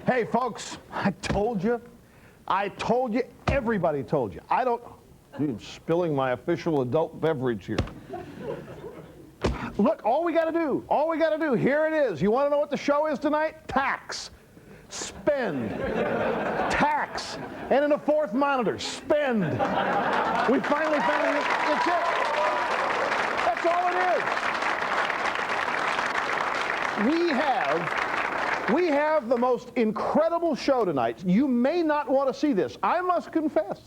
Hey, folks, I told you, everybody told you. I'm spilling my official adult beverage here. Look, all we got to do, here it is. You want to know what the show is tonight? Tax, spend, tax, and in a fourth monitor, spend. We finally found it. It's it. That's all it is. We have the most incredible show tonight. You may not want to see this. I must confess,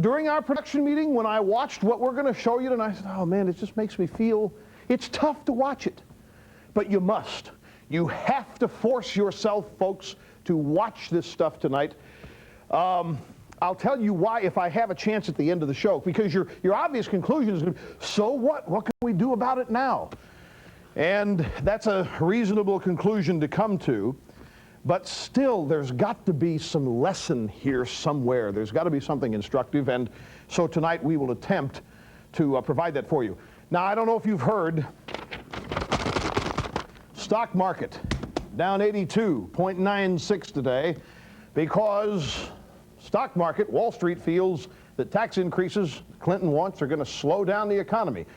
during our production meeting, when I watched what we're going to show you tonight, I said, oh man, it just makes me feel, it's tough to watch it. But you must. You have to force yourself, folks, to watch this stuff tonight. I'll tell you why if I have a chance at the end of the show, because your obvious conclusion is, so what? What can we do about it now? And that's a reasonable conclusion to come to, but still there's got to be some lesson here somewhere. There's got to be something instructive, and so tonight we will attempt to provide that for you. Now, I don't know if you've heard, stock market down 82.96 today because stock market, Wall Street feels that tax increases Clinton wants are going to slow down the economy.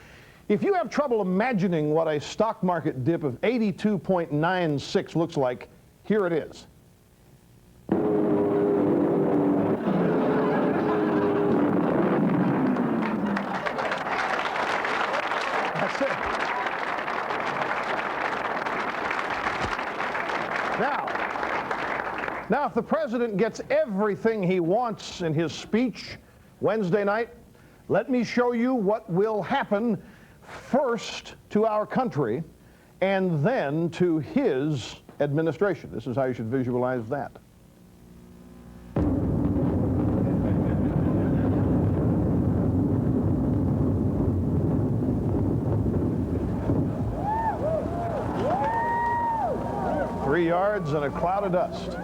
If you have trouble imagining what a stock market dip of 82.96 looks like, here it is. That's it. Now, if the president gets everything he wants in his speech Wednesday night, let me show you what will happen first to our country and then to his administration. This is how you should visualize that. Three yards and a cloud of dust.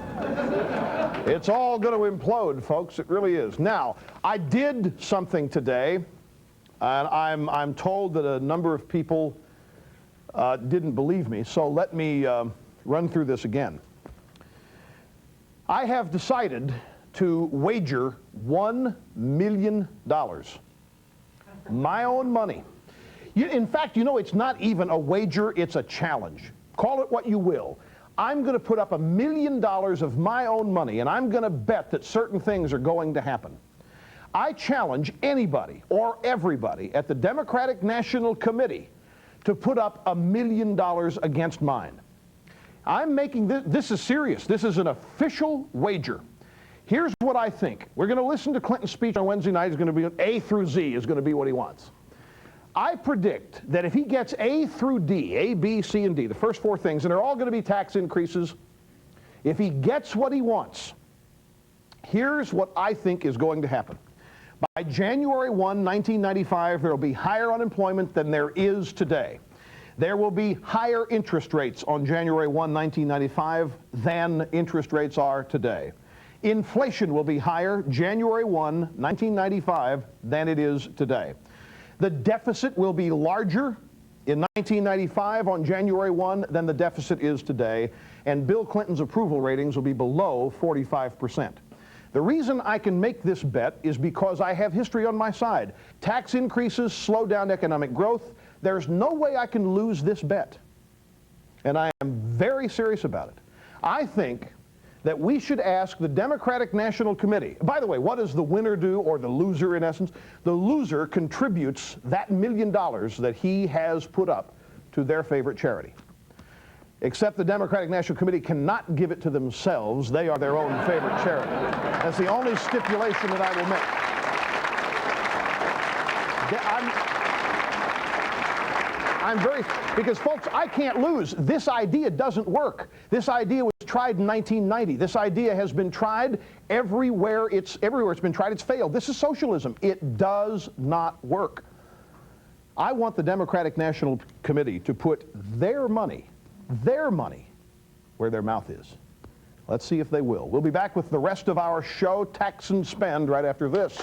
It's all going to implode, folks. It really is. Now, I did something today, and I'm told that a number of people didn't believe me, so let me run through this again. I have decided to wager $1 million. My own money. In fact, you know, it's not even a wager, it's a challenge. Call it what you will. I'm going to put up $1 million of my own money, and I'm going to bet that certain things are going to happen. I challenge anybody or everybody at the Democratic National Committee to put up $1 million against mine. I'm making this is serious. This is an official wager. Here's what I think. We're going to listen to Clinton's speech on Wednesday night. It's going to be A through Z is going to be what he wants. I predict that if he gets A through D, A, B, C, and D, the first four things, and they're all going to be tax increases, if he gets what he wants, here's what I think is going to happen. By January 1, 1995, there will be higher unemployment than there is today. There will be higher interest rates on January 1, 1995 than interest rates are today. Inflation will be higher January 1, 1995 than it is today. The deficit will be larger in 1995 on January 1 than the deficit is today, and Bill Clinton's approval ratings will be below 45%. The reason I can make this bet is because I have history on my side. Tax increases slow down economic growth. There's no way I can lose this bet. And I am very serious about it. I think that we should ask the Democratic National Committee. By the way, what does the winner do, or the loser in essence? The loser contributes that $1 million that he has put up to their favorite charity. Except the Democratic National Committee cannot give it to themselves. They are their own favorite charity. That's the only stipulation that I will make. Because folks, I can't lose. This idea doesn't work. This idea was tried in 1990. This idea has been tried everywhere it's been tried. It's failed. This is socialism. It does not work. I want the Democratic National Committee to put their money where their mouth is. Let's see if they will. We'll be back with the rest of our show, Tax and Spend, right after this.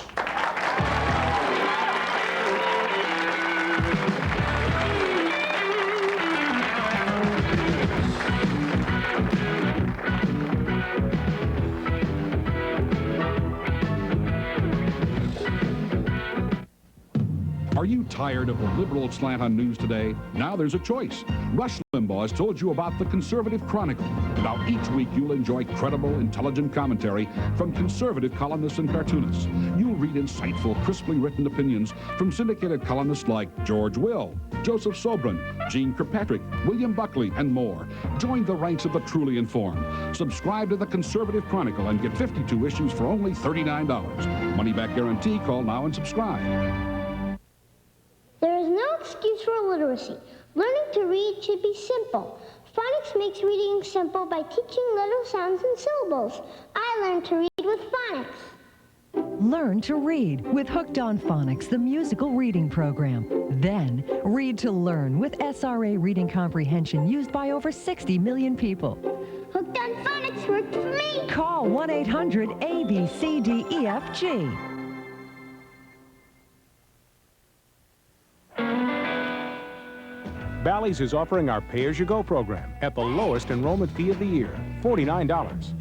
Tired of the liberal slant on news today? Now there's a choice. Rush Limbaugh has told you about the Conservative Chronicle. Now each week you'll enjoy credible, intelligent commentary from conservative columnists and cartoonists. You'll read insightful, crisply written opinions from syndicated columnists like George Will, Joseph Sobran, Gene Kirkpatrick, William Buckley, and more. Join the ranks of the truly informed. Subscribe to the Conservative Chronicle and get 52 issues for only $39. Money-back guarantee. Call now and subscribe. There is no excuse for illiteracy. Learning to read should be simple. Phonics makes reading simple by teaching little sounds and syllables. I learned to read with phonics. Learn to read with Hooked on Phonics, the musical reading program. Then, read to learn with SRA reading comprehension used by over 60 million people. Hooked on Phonics worked for me. Call 1-800-ABCDEFG. Bally's is offering our pay-as-you-go program at the lowest enrollment fee of the year, $49.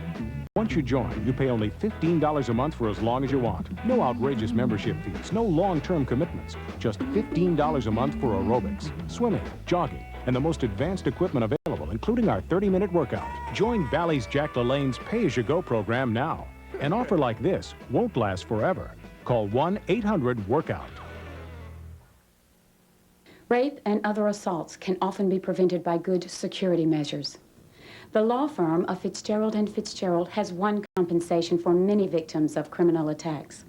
Once you join, you pay only $15 a month for as long as you want. No outrageous membership fees, no long-term commitments. Just $15 a month for aerobics, swimming, jogging, and the most advanced equipment available, including our 30-minute workout. Join Bally's Jack LaLanne's pay-as-you-go program now. An offer like this won't last forever. Call 1-800-WORKOUT. Rape and other assaults can often be prevented by good security measures. The law firm of Fitzgerald and Fitzgerald has won compensation for many victims of criminal attacks.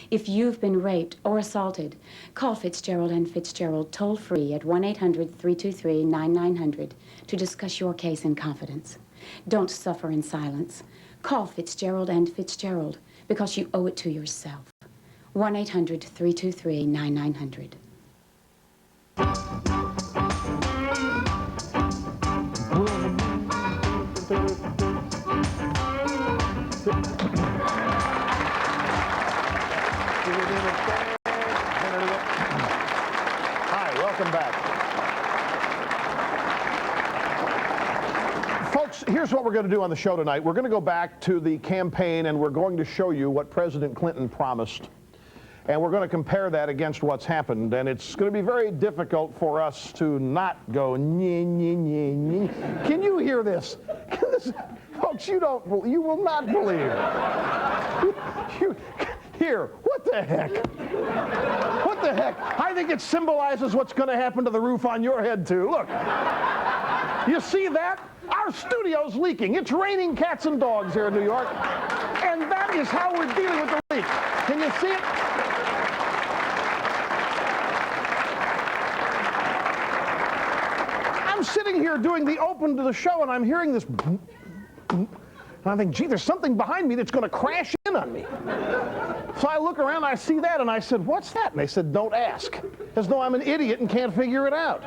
If you've been raped or assaulted, call Fitzgerald and Fitzgerald toll-free at 1-800-323-9900 to discuss your case in confidence. Don't suffer in silence. Call Fitzgerald and Fitzgerald because you owe it to yourself. 1-800-323-9900. Hi, welcome back. Folks, here's what we're going to do on the show tonight. We're going to go back to the campaign and we're going to show you what President Clinton promised. And we're going to compare that against what's happened. And it's going to be very difficult for us to not go, nye, nye, nye, nye. Can you hear this? Folks, you will not believe. Here, what the heck? What the heck? I think it symbolizes what's going to happen to the roof on your head, too. Look. You see that? Our studio's leaking. It's raining cats and dogs here in New York. And that is how we're dealing with the leak. Can you see it? I'm sitting here doing the open to the show, and I'm hearing this. And I think, gee, there's something behind me that's going to crash in on me. So I look around, I see that, and I said, what's that? And they said, don't ask. As though I'm an idiot and can't figure it out.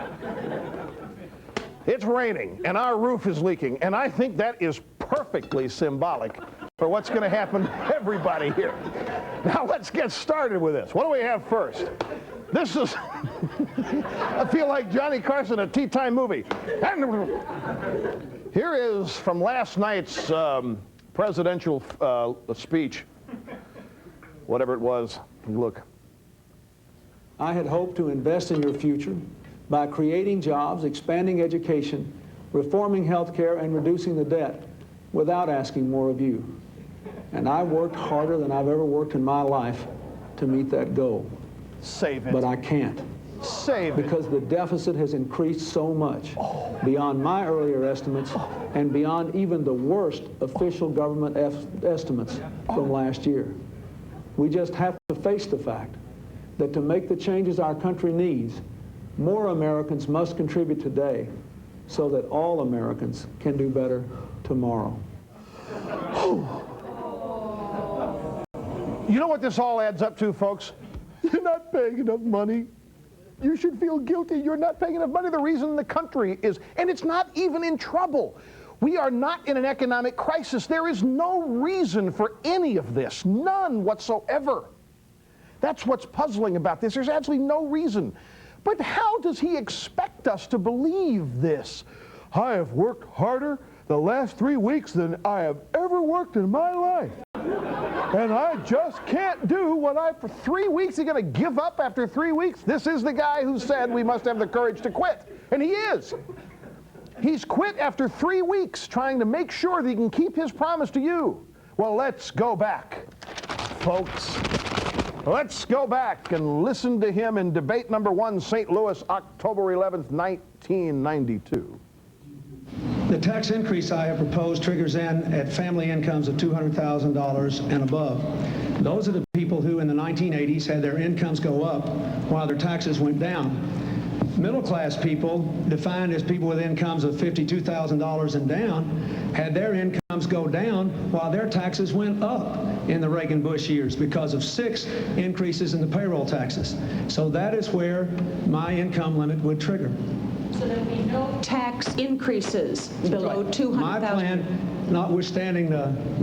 It's raining, and our roof is leaking, and I think that is perfectly symbolic for what's going to happen to everybody here. Now let's get started with this. What do we have first? This is, I feel like Johnny Carson, a tea time movie. Here is from last night's presidential speech, whatever it was. Look. I had hoped to invest in your future by creating jobs, expanding education, reforming health care, and reducing the debt without asking more of you. And I worked harder than I've ever worked in my life to meet that goal. Save it. But I can't. Save it. Because the deficit has increased so much beyond my earlier estimates and beyond even the worst official government estimates from last year. We just have to face the fact that to make the changes our country needs, more Americans must contribute today so that all Americans can do better tomorrow. You know what this all adds up to, folks? You're not paying enough money. You should feel guilty. You're not paying enough money. The reason the country is, and it's not even in trouble. We are not in an economic crisis. There is no reason for any of this, none whatsoever. That's what's puzzling about this. There's absolutely no reason. But how does he expect us to believe this? I have worked harder the last 3 weeks than I have ever worked in my life. And I just can't do what for 3 weeks. He's going to give up after 3 weeks? This is the guy who said we must have the courage to quit. And he is. He's quit after 3 weeks trying to make sure that he can keep his promise to you. Well, let's go back, folks. Let's go back and listen to him in debate number 1, St. Louis, October 11th, 1992. The tax increase I have proposed triggers in at family incomes of $200,000 and above. Those are the people who in the 1980s had their incomes go up while their taxes went down. Middle class people, defined as people with incomes of $52,000 and down, had their incomes go down while their taxes went up in the Reagan-Bush years because of 6 increases in the payroll taxes. So that is where my income limit would trigger. So there will be no tax increases below $200,000. My plan, notwithstanding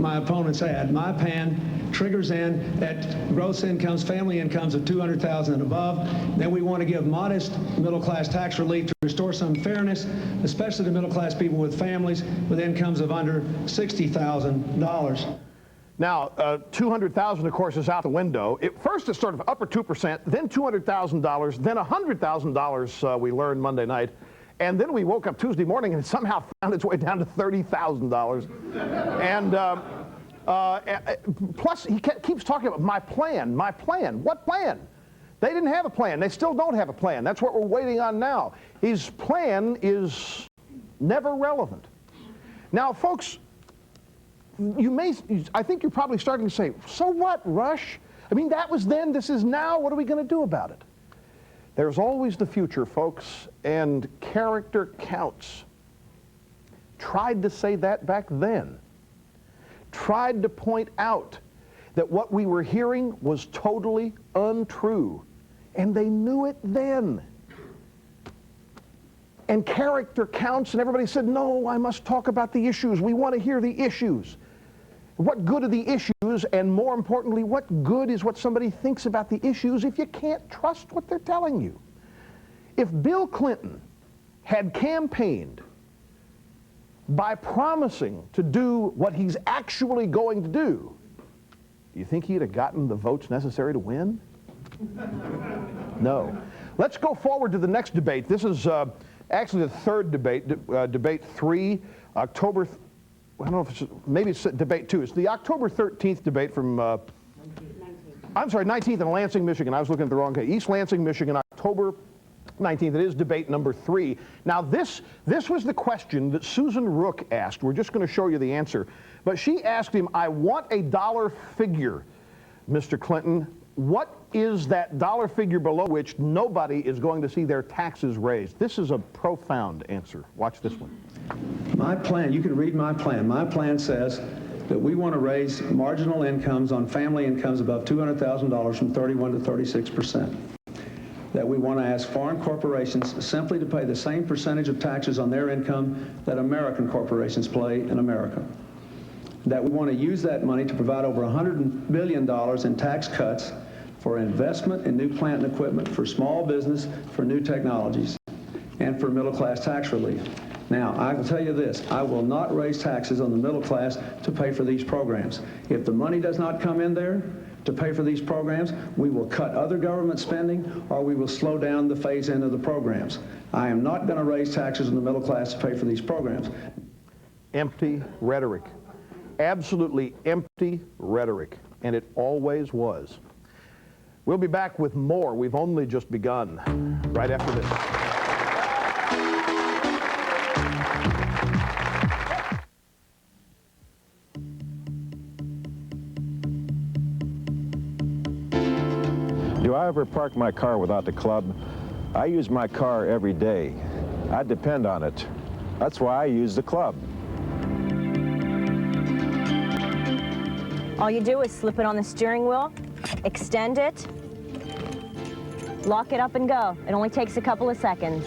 my opponent's ad, my plan triggers in at gross incomes, family incomes of $200,000 and above. Then we want to give modest middle-class tax relief to restore some fairness, especially to middle-class people with families with incomes of under $60,000. Now, $200,000, of course, is out the window. First, it's sort of upper 2%, then $200,000, then $100,000, we learned Monday night. And then we woke up Tuesday morning and it somehow found its way down to $30,000. And plus, he keeps talking about my plan, my plan. What plan? They didn't have a plan. They still don't have a plan. That's what we're waiting on now. His plan is never relevant. Now, folks, I think you're probably starting to say, so what, Rush? I mean, that was then, this is now, what are we going to do about it? There's always the future, folks, and character counts. Tried to say that back then. Tried to point out that what we were hearing was totally untrue, and they knew it then. And character counts, and everybody said, no, I must talk about the issues. We want to hear the issues. What good are the issues, and more importantly, what good is what somebody thinks about the issues if you can't trust what they're telling you? If Bill Clinton had campaigned by promising to do what he's actually going to do you think he'd have gotten the votes necessary to win? No. Let's go forward to the next debate. This is actually the third debate, debate 3, October, I don't know if it's, maybe it's debate 2. It's the October 13th debate from, I'm sorry, 19th in Lansing, Michigan. I was looking at the wrong case. East Lansing, Michigan, October 19th. It is debate number 3. Now this was the question that Susan Rook asked. We're just going to show you the answer. But she asked him, I want a dollar figure, Mr. Clinton. What is that dollar figure below which nobody is going to see their taxes raised? This is a profound answer. Watch this one. My plan, you can read my plan. My plan says that we want to raise marginal incomes on family incomes above $200,000 from 31 to 36%. That we want to ask foreign corporations simply to pay the same percentage of taxes on their income that American corporations pay in America. That we want to use that money to provide over $100 billion in tax cuts for investment in new plant and equipment, for small business, for new technologies, and for middle-class tax relief. Now, I will tell you this, I will not raise taxes on the middle class to pay for these programs. If the money does not come in there to pay for these programs, we will cut other government spending or we will slow down the phase-in of the programs. I am not going to raise taxes on the middle class to pay for these programs. Empty rhetoric. Absolutely empty rhetoric, and it always was. We'll be back with more. We've only just begun right after this. Do I ever park my car without the club? I use my car every day. I depend on it. That's why I use the club. All you do is slip it on the steering wheel, extend it, lock it up and go. It only takes a couple of seconds.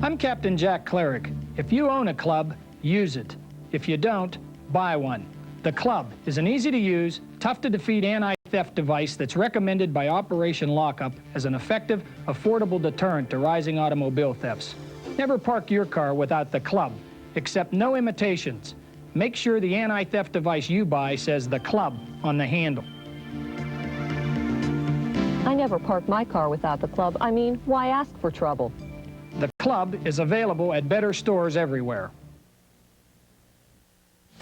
I'm Captain Jack Cleric. If you own a club, use it. If you don't, buy one. The club is an easy-to-use, tough-to-defeat anti-theft device that's recommended by Operation Lockup as an effective, affordable deterrent to rising automobile thefts. Never park your car without the club. Accept no imitations. make sure the anti-theft device you buy says the club on the handle. I never park my car without the club. I mean, why ask for trouble? The club is available at better stores everywhere.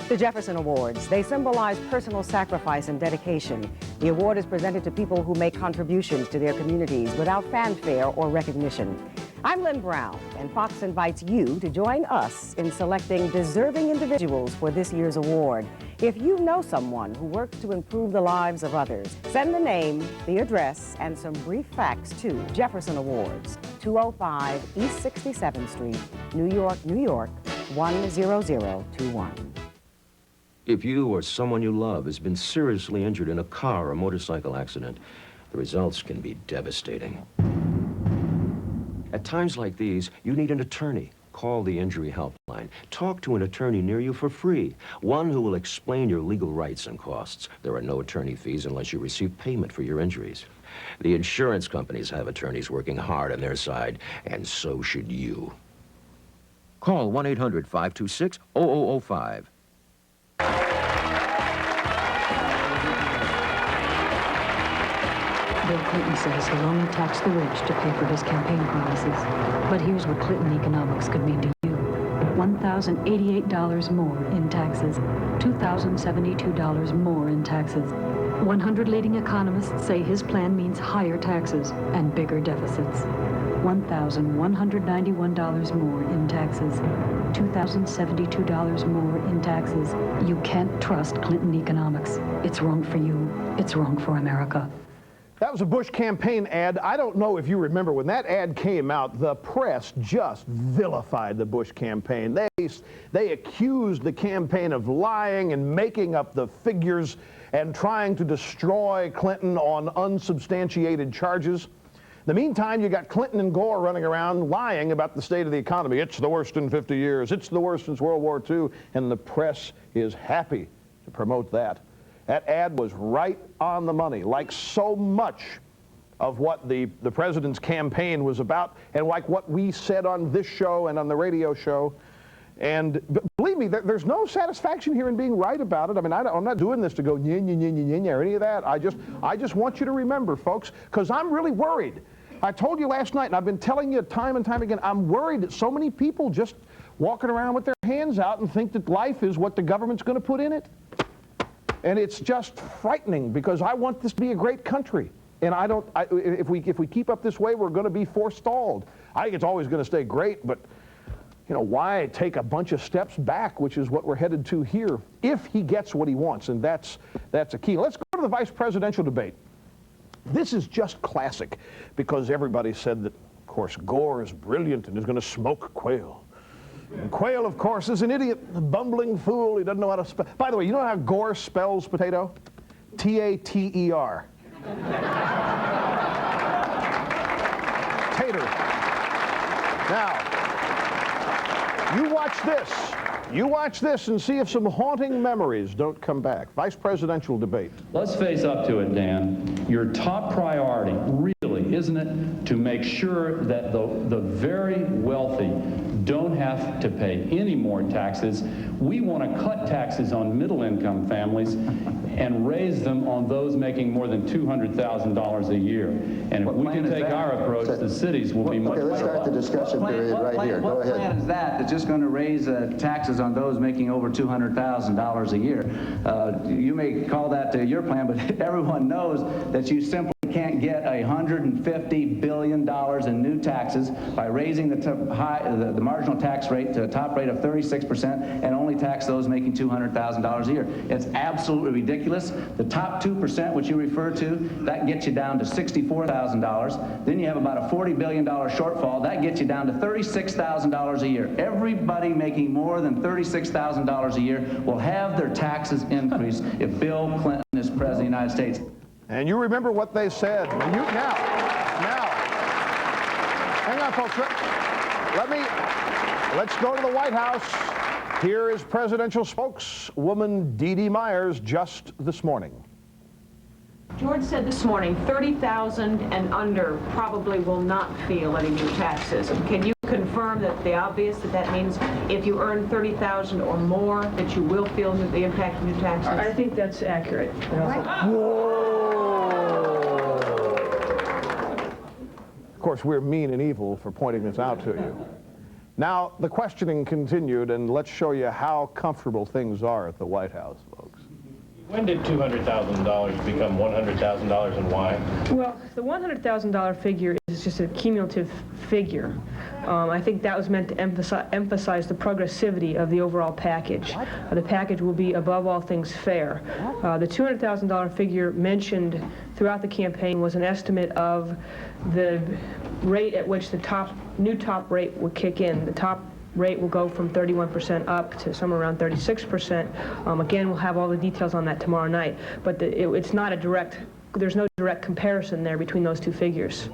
The Jefferson Awards. They symbolize personal sacrifice and dedication. The award is presented to people who make contributions to their communities without fanfare or recognition. I'm Lynn Brown, and Fox invites you to join us in selecting deserving individuals for this year's award. If you know someone who works to improve the lives of others, send the name, the address, and some brief facts to Jefferson Awards, 205 East 67th Street, New York, New York, 10021. If you or someone you love has been seriously injured in a car or motorcycle accident, the results can be devastating. At times like these, you need an attorney. Call the Injury Helpline. Talk to an attorney near you for free, one who will explain your legal rights and costs. There are no attorney fees unless you receive payment for your injuries. The insurance companies have attorneys working hard on their side, and so should you. Call 1-800-526-0005. Bill Clinton says he'll only tax the rich to pay for his campaign promises. But here's what Clinton economics could mean to you. $1,088 more in taxes. $2,072 more in taxes. 100 leading economists say his plan means higher taxes and bigger deficits. $1,191 more in taxes. $2,072 more in taxes. You can't trust Clinton economics. It's wrong for you. It's wrong for America. That was a Bush campaign ad. I don't know if you remember when that ad came out, the press just vilified the Bush campaign. They accused the campaign of lying and making up the figures and trying to destroy Clinton on unsubstantiated charges. In the meantime, you got Clinton and Gore running around lying about the state of the economy. It's the worst in 50 years. It's the worst since World War II. And the press is happy to promote that. That ad was right on the money, like so much of what the president's campaign was about, and like what we said on this show and on the radio show. And believe me, there's no satisfaction here in being right about it. I mean, I'm not doing this to go nya, nya, nya, nya, nya, or any of that. I just want you to remember, folks, because I'm really worried. I told you last night, and I've been telling you time and time again, I'm worried that so many people just walking around with their hands out and think that life is what the government's going to put in it. And it's just frightening, because I want this to be a great country. And if we keep up this way, we're going to be forestalled. I think it's always going to stay great, but you know, why take a bunch of steps back, which is what we're headed to here, if he gets what he wants, and that's a key. Let's go to the vice presidential debate. This is just classic, because everybody said that, of course, Gore is brilliant and is going to smoke quail. And Quayle, of course, is an idiot, a bumbling fool. He doesn't know how to spell. By the way, you know how Gore spells potato? T-A-T-E-R. Tater. Now, you watch this. You watch this and see if some haunting memories don't come back. Vice presidential debate. Let's face up to it, Dan. Your top priority, really, isn't it, to make sure that the very wealthy don't have to pay any more taxes. We want to cut taxes on middle-income families and raise them on those making more than $200,000 a year. And if we can take our approach, the cities will be much better. Let's start the discussion period right here. Go ahead. What plan is that that's just going to raise taxes on those making over $200,000 a year? You may call that your plan, but everyone knows that you simply can't get $150 billion in new taxes by raising the marginal tax rate to a top rate of 36% and only tax those making $200,000 a year. It's absolutely ridiculous. The top 2%, which you refer to, that gets you down to $64,000. Then you have about a $40 billion shortfall. That gets you down to $36,000 a year. Everybody making more than $36,000 a year will have their taxes increase if Bill Clinton is president of the United States. And you remember what they said. Now, hang on, folks. Let's go to the White House. Here is presidential spokeswoman Dee Dee Myers just this morning. George said this morning 30,000 and under probably will not feel any new taxes. Can you confirm that the obvious, that means if you earn $30,000 or more, that you will feel the impact of new taxes? I think that's accurate. Of course, we're mean and evil for pointing this out to you. Now, the questioning continued, and let's show you how comfortable things are at the White House, folks. When did $200,000 become $100,000 and why? Well, the $100,000 figure is just a cumulative figure. I think that was meant to emphasize the progressivity of the overall package. The package will be, above all things, fair. The $200,000 figure mentioned throughout the campaign was an estimate of the rate at which the new top rate would kick in. The top rate will go from 31% up to somewhere around 36%. Again, we'll have all the details on that tomorrow night, but it's not a direct, there's no direct comparison there between those two figures.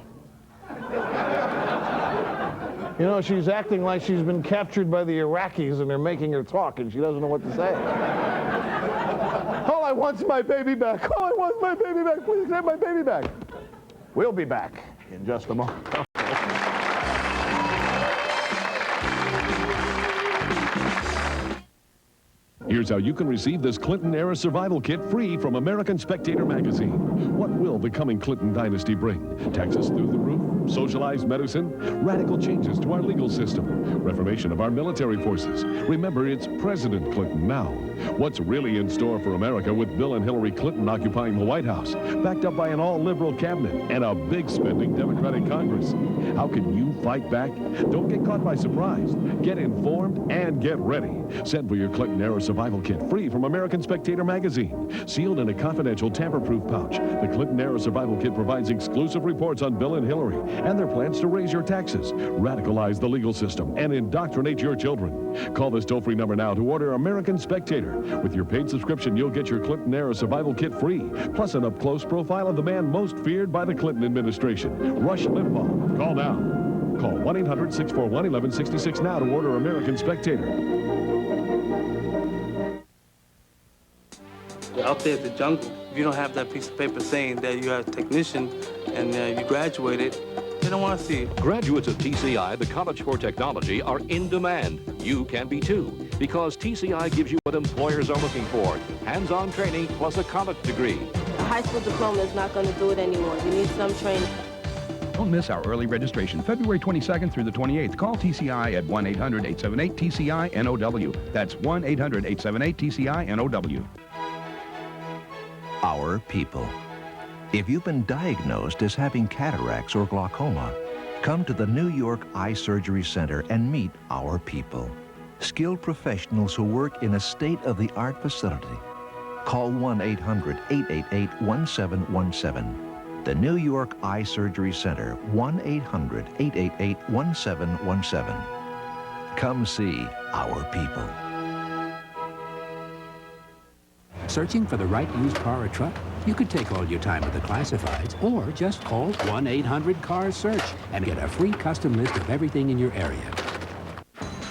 You know, she's acting like she's been captured by the Iraqis and they're making her talk and she doesn't know what to say. All I want's my baby back. All I want is my baby back. Please get my baby back. We'll be back in just a moment. Here's how you can receive this Clinton-era survival kit free from American Spectator magazine. What will the coming Clinton dynasty bring? Taxes through the roof? Socialized medicine? Radical changes to our legal system? Reformation of our military forces? Remember, it's President Clinton now. What's really in store for America with Bill and Hillary Clinton occupying the White House, backed up by an all-liberal cabinet and a big spending Democratic Congress? How can you fight back? Don't get caught by surprise. Get informed and get ready. Send for your Clinton-era survival kit free from American Spectator magazine. Sealed in a confidential tamper-proof pouch, the Clinton-era survival kit provides exclusive reports on Bill and Hillary and their plans to raise your taxes, radicalize the legal system, and indoctrinate your children. Call this toll-free number now to order American Spectator. With your paid subscription, you'll get your Clinton-era survival kit free, plus an up-close profile of the man most feared by the Clinton administration, Rush Limbaugh. Call now. Call 1-800-641-1166 now to order American Spectator. Out there in the jungle, if you don't have that piece of paper saying that you're a technician and you graduated, they don't want to see it. Graduates of TCI, the College for Technology, are in demand. You can be too, because TCI gives you what employers are looking for: hands-on training plus a college degree. A high school diploma is not going to do it anymore. You need some training. Don't miss our early registration, February 22nd through the 28th. Call TCI at 1-800-878-TCI-NOW. That's 1-800-878-TCI-NOW. Our people. If you've been diagnosed as having cataracts or glaucoma, come to the New York Eye Surgery Center and meet our people. Skilled professionals who work in a state-of-the-art facility. Call 1-800-888-1717. The New York Eye Surgery Center, 1-800-888-1717. Come see our people. Searching for the right used car or truck? You could take all your time with the classifieds, or just call 1-800-CAR-SEARCH and get a free custom list of everything in your area.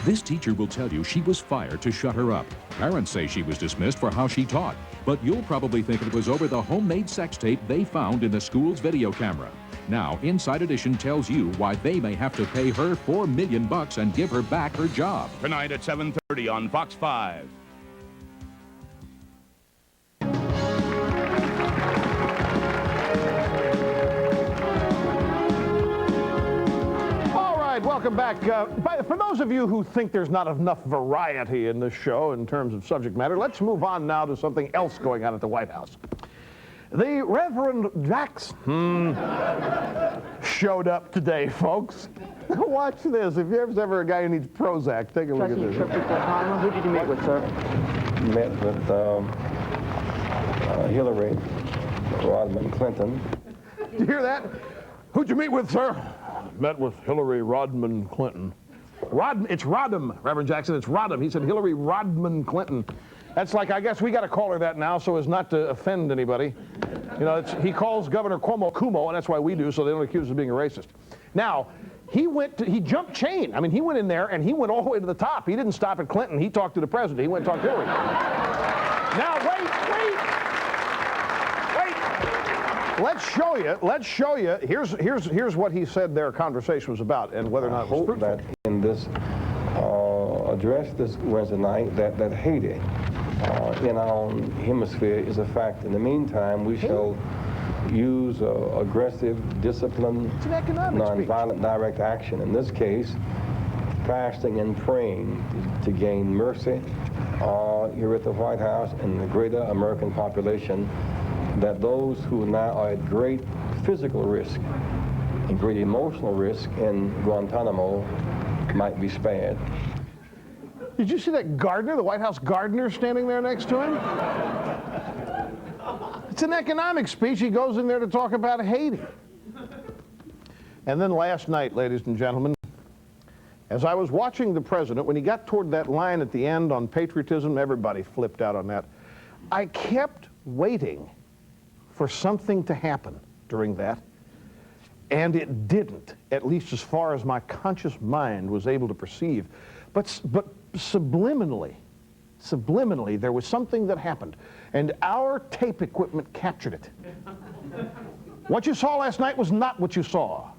This teacher will tell you she was fired to shut her up. Parents say she was dismissed for how she taught, but you'll probably think it was over the homemade sex tape they found in the school's video camera. Now, Inside Edition tells you why they may have to pay her $4 million and give her back her job. Tonight at 7:30 on Fox 5. Welcome back. For those of you who think there's not enough variety in this show in terms of subject matter, let's move on now to something else going on at the White House. The Reverend Jackson showed up today, folks. Watch this. If there's ever a guy who needs Prozac, take a look at this. Who did you meet with, sir? Met with Hillary Rodham Clinton. Did you hear that? Who'd you meet with, sir? Met with Hillary Rodham Clinton. It's Rodham, Reverend Jackson. It's Rodham. He said Hillary Rodham Clinton. That's like, I guess we got to call her that now so as not to offend anybody. You know, he calls Governor Cuomo Kumo, and that's why we do, so they don't accuse us of being a racist. Now, he jumped chain. I mean, he went in there and he went all the way to the top. He didn't stop at Clinton. He talked to the president. He went and talked to Hillary. Now, wait. Let's show you. Here's what he said their conversation was about and whether or not it was fruitful. this address this Wednesday night that Haiti in our own hemisphere is a fact. In the meantime, we shall use aggressive, disciplined, nonviolent direct action. In this case, fasting and praying to gain mercy here at the White House and the greater American population, that those who now are at great physical risk and great emotional risk in Guantanamo might be spared. Did you see that gardener, the White House gardener, standing there next to him? It's an economic speech. He goes in there to talk about Haiti. And then last night, ladies and gentlemen, as I was watching the president, when he got toward that line at the end on patriotism, everybody flipped out on that. I kept waiting for something to happen during that, and it didn't, at least as far as my conscious mind was able to perceive. But subliminally, there was something that happened, and our tape equipment captured it. What you saw last night was not what you saw.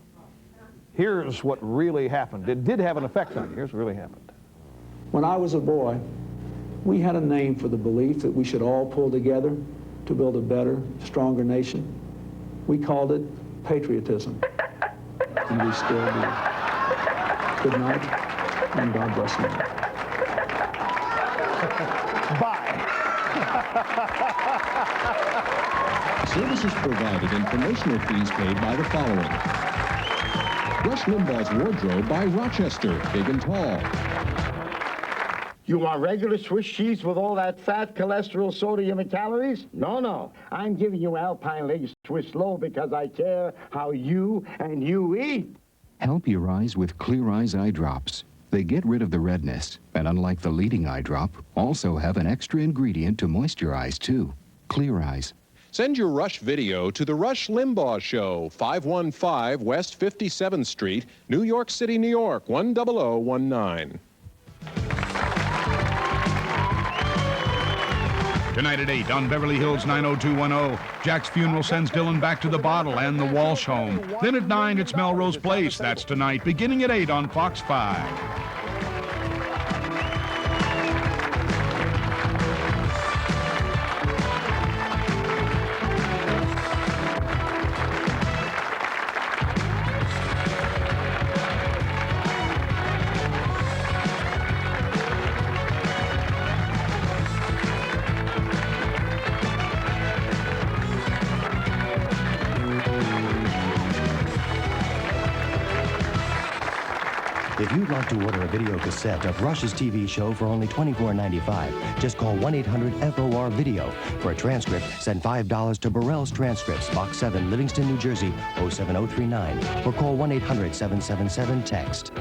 Here's what really happened. It did have an effect on you. Here's what really happened. When I was a boy, we had a name for the belief that we should all pull together to build a better, stronger nation. We called it patriotism, and we still do. Good night, and God bless you. Bye. Services provided and promotional fees paid by the following. Rush Limbaugh's Wardrobe by Rochester, big and tall. You want regular Swiss cheese with all that fat, cholesterol, sodium, and calories? No, no. I'm giving you Alpine Leg Swiss Low because I care how you and you eat. Help your eyes with Clear Eyes eye drops. They get rid of the redness, and unlike the leading eye drop, also have an extra ingredient to moisturize, too. Clear Eyes. Send your Rush video to The Rush Limbaugh Show, 515 West 57th Street, New York City, New York, 10019. Tonight at 8 on Beverly Hills 90210, Jack's Funeral sends Dylan back to the bottle and the Walsh home. Then at 9, it's Melrose Place. That's tonight, beginning at 8 on Fox 5. If you'd like to order a video cassette of Rush's TV show for only $24.95, just call 1-800-FOR-VIDEO. For a transcript, send $5 to Burrell's Transcripts, Box 7, Livingston, New Jersey, 07039, or call 1-800-777-TEXT.